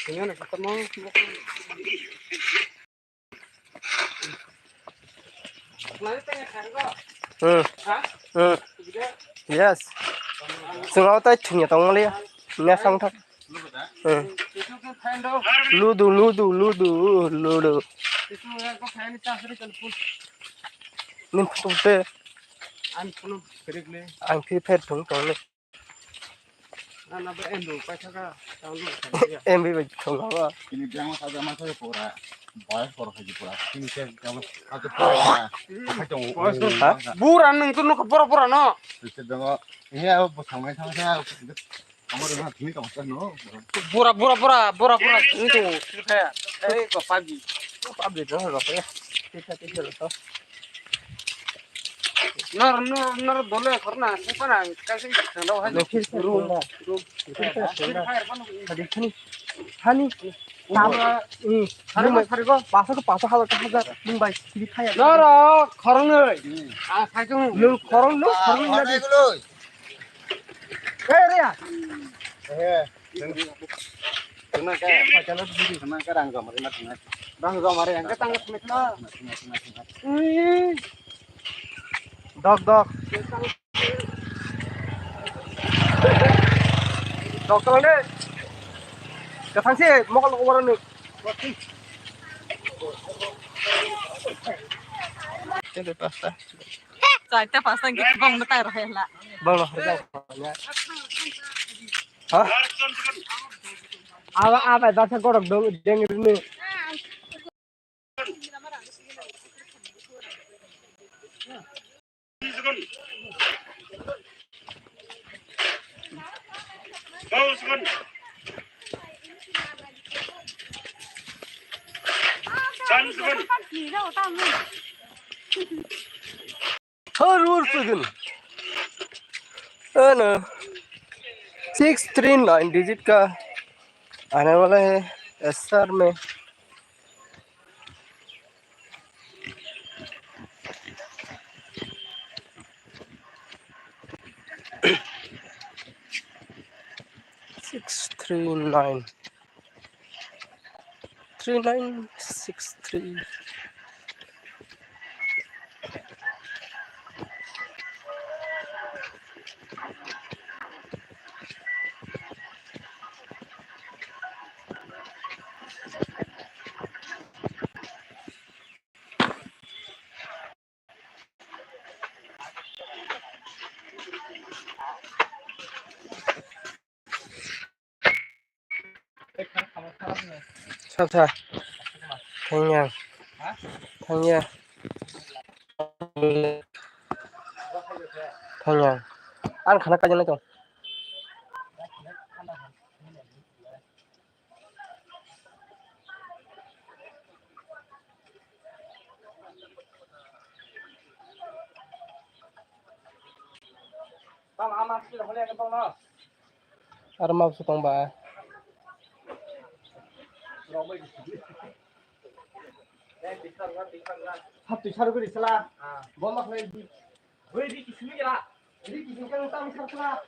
Tinggal ketemu. Yes. Sungai tay thunya tong le. Nya sang thak. Ludu. Itu yang kau fan itu asli telepon. Nim putute Anpun berikle. ang phi phet thung tong le. Anak berendu, pasal kah? Tahun lu. Em bi thung ba. Ini jangan saja masuk pura. Boy for haji pura. Ini jangan atau pura. Buran neng tu nak pura-pura no. Bisa dong. Ini apa sama saya. Kamu dengan ini kamu kan no. Pura-pura itu kayak kau pagi. Pabli dong ro ya. Kita lo. Nar dole karena siapa kasih kalau haji Lekir room. Tadi kini. Hani. Hari ko Pasal ke pasal हजार मुंबई सिबि खाया. nar khorong nih. Kacung Lu korong lagi. रे या. kena kayak Kalau begini kena kerang kemarin kena. bang gambar yang ketangkep mikna. Dog. Dog kalau ni. Katang sih mau kalau orang ni. Jadi pasta. Saya pasang gitu bang betar hela. Bang lah. Hah? Apa dah saya korang dong dengar ni. Harus segini. ना 639 digit का आने वाला है SR में. Three nine 63. Sao Thanh Nha ăn khả năng cái gì nữa chồng ada mau sutong ba hati saru gini salah bomak lagi gue di sini ya di sini kan utang salah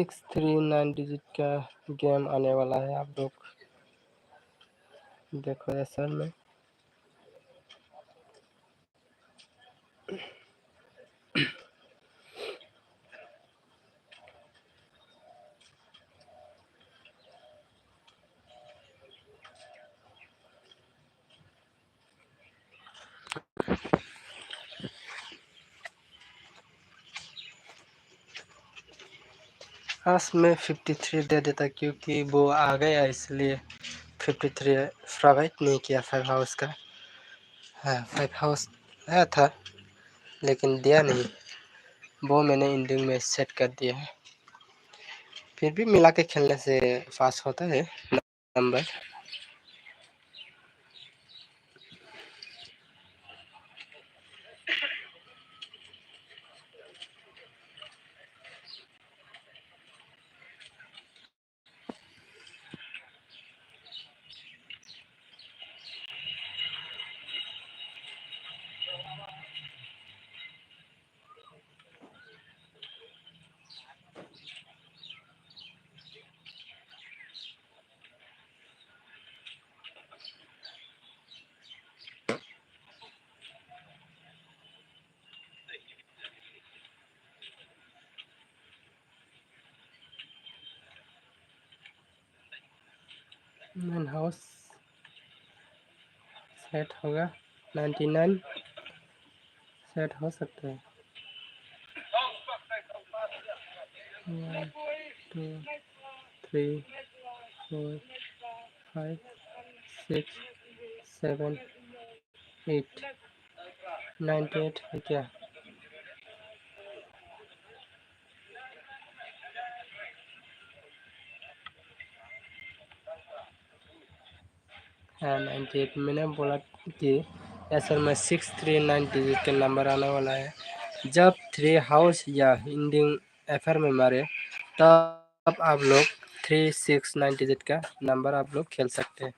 639 digit का game आने वाला है, आप लोग देखो Acer में। आज मैं 53 दे देता क्योंकि वो आ गया, इसलिए 53 प्रोवाइड नहीं किया 5 हाउस का। हाँ 5 हाउस आया था लेकिन दिया नहीं, वो मैंने एंडिंग में सेट कर दिया है। फिर भी मिला के खेलने से फास्ट होता है नंबर। मेन हाउस सेट होगा 99 सेट हो सकता है। 1 2 3 4 5 6 7 8 98 है क्या? हाँ 98। मैंने बोला कि ऐसा में 639 डिजिट का नंबर आने वाला है। जब 3 हाउस या एंडिंग एफआर में मारे तब आप लोग 369 डिजिट का नंबर आप लोग खेल सकते हैं।